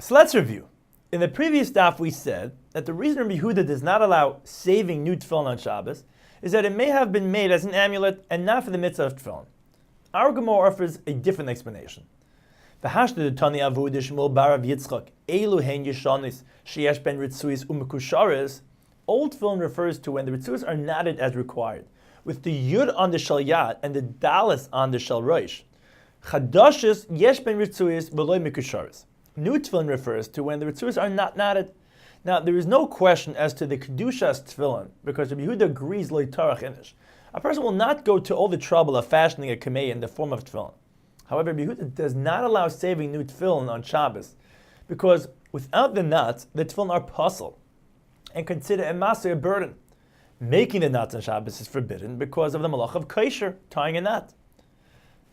So let's review. In the previous daf, we said that the reason Rabbi Yehuda does not allow saving new tefillin on Shabbos is that it may have been made as an amulet and not for the mitzvah of tefillin. Our Gemara offers a different explanation. Old tefillin refers to when the ritzuas are knotted as required, with the yud on the shel yad and the dalas on the shel roish. Chadashis yesh ben ritzuis v'loy mekusharis. New tefillin refers to when the ritzuas are not knotted. Now, there is no question as to the kedushas tefillin, because Rabbi Yehuda agrees loy tarach inish. A person will not go to all the trouble of fashioning a kamei in the form of tefillin. However, Rabbi Yehuda does not allow saving new tefillin on Shabbos, because without the knots, the tefillin are puzzle and consider a maser a burden. Making the knots on Shabbos is forbidden because of the malach of kosher, tying a knot.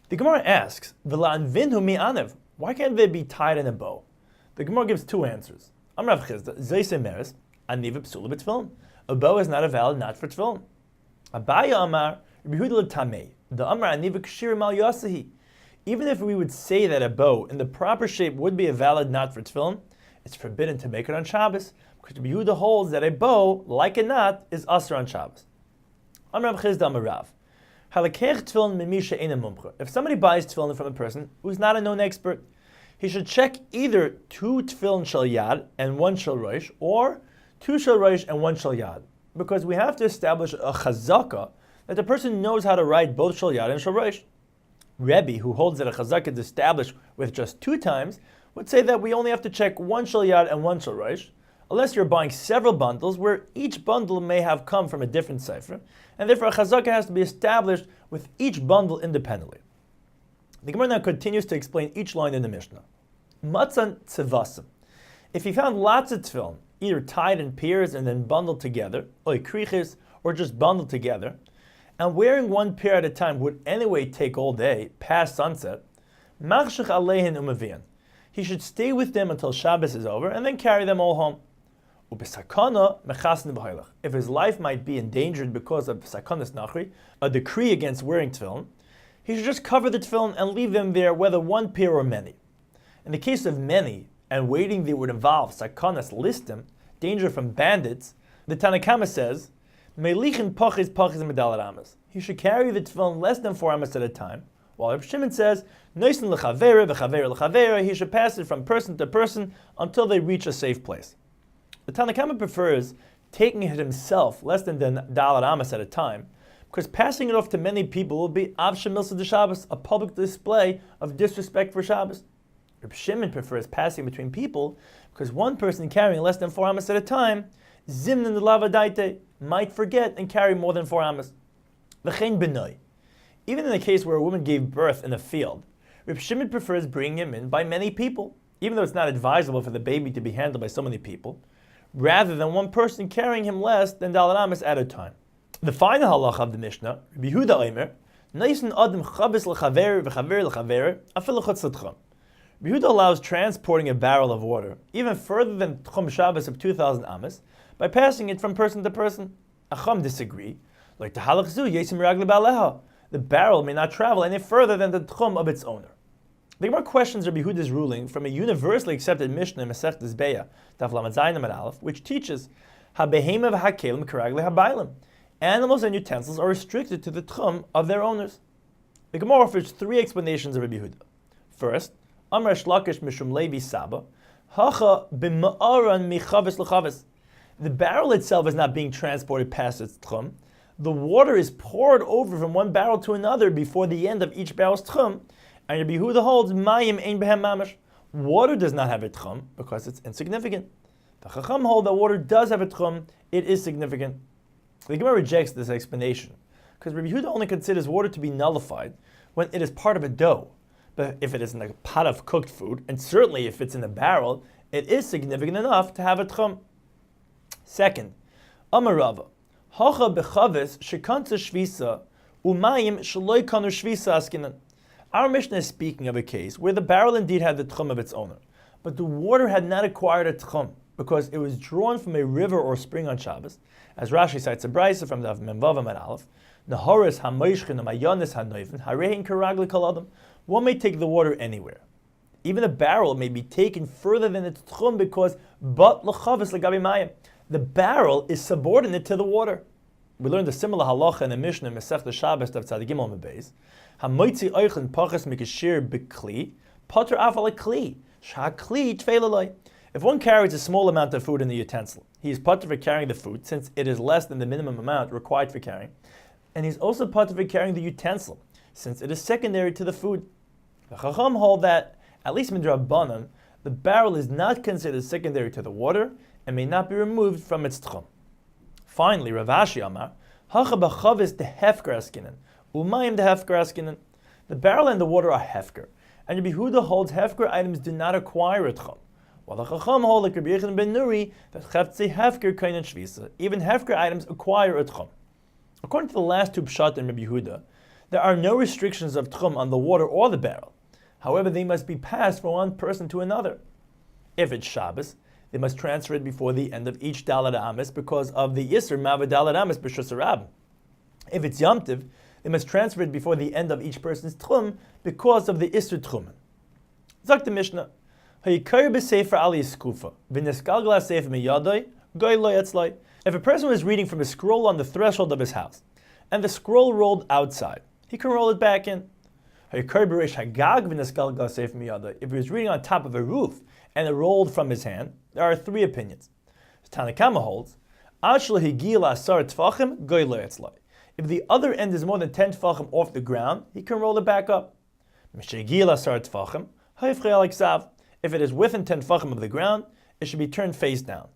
The Gemara asks, "V'la'an vinhu mi anev." Why can't they be tied in a bow? The Gemara gives two answers. Amar Rav Chizda, Zeise Meres, Aniv Psula b'Tefillin. A bow is not a valid knot for tefillin. Abaya Amar, Rabbi Yehuda l'tamei. The Amar Aniv Kshir Mal Yasahi. Even if we would say that a bow in the proper shape would be a valid knot for tefillin, it's forbidden to make it on Shabbos, because Rabbi Yehuda holds that a bow, like a knot, is asr on Shabbos. Amar Rav Chizda Amar Rav. If somebody buys tefillin from a person who's not a known expert, he should check either 2 tefillin shel yad and 1 shel roish, or 2 shel roish and 1 shel yad, because we have to establish a chazaka that the person knows how to write both shel yad and shel roish. Rebbe, who holds that a chazaka is established with just 2 times, would say that we only have to check 1 shel yad and 1 shel roish, unless you're buying several bundles where each bundle may have come from a different sefer, and therefore a chazaka has to be established with each bundle independently. The Gemara now continues to explain each line in the Mishnah. Matzan tzevasim. If you found lots of tefillin, either tied in pairs and then bundled together, or kriches, or just bundled together, and wearing one pair at a time would anyway take all day, past sunset, machshich aleihin umavian. He should stay with them until Shabbos is over and then carry them all home. If his life might be endangered because of sakanas nachri, a decree against wearing tefillin, he should just cover the tefillin and leave them there, whether one pair or many. In the case of many, and waiting there would involve sakanas listim, danger from bandits, the Tanakama says, melichin pachis medalad amas. He should carry the tefillin less than 4 amas at a time, while Reb Shimon says, noisin lechavera v'chavera lechavera, he should pass it from person to person until they reach a safe place. The Tanakama prefers taking it himself less than dalad amas at a time, because passing it off to many people will be avshem milsa de Shabbos, a public display of disrespect for Shabbos. Reb Shimon prefers passing between people, because one person carrying less than 4 amas at a time, zimnin de lavadaite, might forget and carry more than 4 amas. V'chein benoi. Even in the case where a woman gave birth in a field, Reb Shimon prefers bringing him in by many people, even though it's not advisable for the baby to be handled by so many people, rather than one person carrying him less than dalad amas at a time. The final halacha of the Mishnah, Rabbi Yehuda Omer, Neisin Adam Chabis l'chaver v'chaver l'chaver afilu chutz l'tchum. Rabbi Yehuda allows transporting a barrel of water even further than Tchum Shabbos of 2,000 amas by passing it from person to person. Acham disagree. Like tahalach zu yesim ragli ba'aleha. The barrel may not travel any further than the Tchum of its owner. The Gemara questions Rabbi Yehuda's ruling from a universally accepted Mishnah in Masechtas Beya, Daf Lamed Zayin Amud Aleph, which teaches habehema v'hakelim karagli habaylim. Animals and utensils are restricted to the tchum of their owners. The Gemara offers 3 explanations of Rabbi Yehuda. First, Amar Shlakish Mishum Levi Saba, Hacha b'ma'aran michavis l'chavis. The barrel itself is not being transported past its tchum. The water is poured over from one barrel to another before the end of each barrel's tchum, and Rabbi Yehuda holds Mayim ein behem mamash. Water does not have a tchum because it's insignificant. The Chacham hold that water does have a tchum, it is significant. The Gemara rejects this explanation, because Rabbi Yehuda only considers water to be nullified when it is part of a dough. But if it is in a pot of cooked food, and certainly if it's in a barrel, it is significant enough to have a tchum. Second, Amar Rava, Hacha bechavis shekanta shvisa umayim shaloi kanu shvisa askinan. Our Mishnah is speaking of a case where the barrel indeed had the tchum of its owner, but the water had not acquired a tchum because it was drawn from a river or spring on Shabbos, as Rashi cites a brayso from the Memvav Amud Aleph, Nahoris hamoishchin amayonis hanoivin harehin karagli kol adam. One may take the water anywhere. Even a barrel may be taken further than its tchum because but l'chavis l'gabi mayim. The barrel is subordinate to the water. We learned a similar halacha in the Mishnah Masechta Shabbos of Tzadik Gimel Mebeis. Hamoitzi oichen pachas mikashir b'kli pater afal kli shakli tfeilaloi. If one carries a small amount of food in the utensil, he is pater for carrying the food since it is less than the minimum amount required for carrying, and he's also pater for carrying the utensil since it is secondary to the food. The Chacham hold that, at least midrabanan, the barrel is not considered secondary to the water and may not be removed from its tchum. Finally, Rav Ashi Amar, Hacha b'chavis de hefker askinen, umayim de hefker askinen. The barrel and the water are hefker, and Rabbi Yehuda holds hefker items do not acquire a tchum, while the Chacham hold like Rabbi Yechon ben Nuri that cheftzei hefker kainen shvisa, even hefker items acquire a tchum. According to the last two pshat in Rabbi Yehuda, there are no restrictions of tchum on the water or the barrel. However, they must be passed from one person to another. If it's Shabbos, they must transfer it before the end of each Dalad Amis because of the Isser Mavad Dalad Amis B'Shus Harab. If it's Yom Tiv, they must transfer it before the end of each person's Tchum because of the Isser Tchumen. Zok the Mishnah, Hayikar b'Sefer Ali Yiskufa, v'neskalgla Sefer miyadoi, goy lo yatzloi. If a person was reading from a scroll on the threshold of his house, and the scroll rolled outside, he can roll it back in. Hayikar b'Reish Hagag v'neskalgla Sefer miyadoi. If he was reading on top of a roof, and it rolled from his hand, there are three opinions. Tanakama holds, if the other end is more than 10 tfachim off the ground, he can roll it baback up. If it is within 10 tfachim of the ground, it should be turned face down.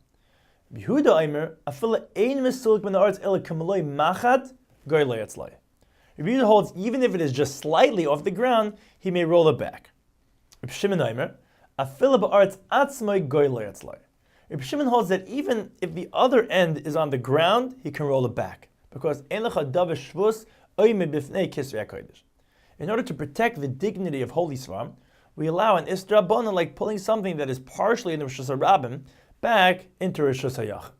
Yehuda holds even if it is just slightly off the ground, he may roll it back. Reb Shimon holds that even if the other end is on the ground, he can roll it back, because in order to protect the dignity of holy svarim, we allow an istra bona like pulling something that is partially in the Rishus HaRabim back into Rishus HaYachid.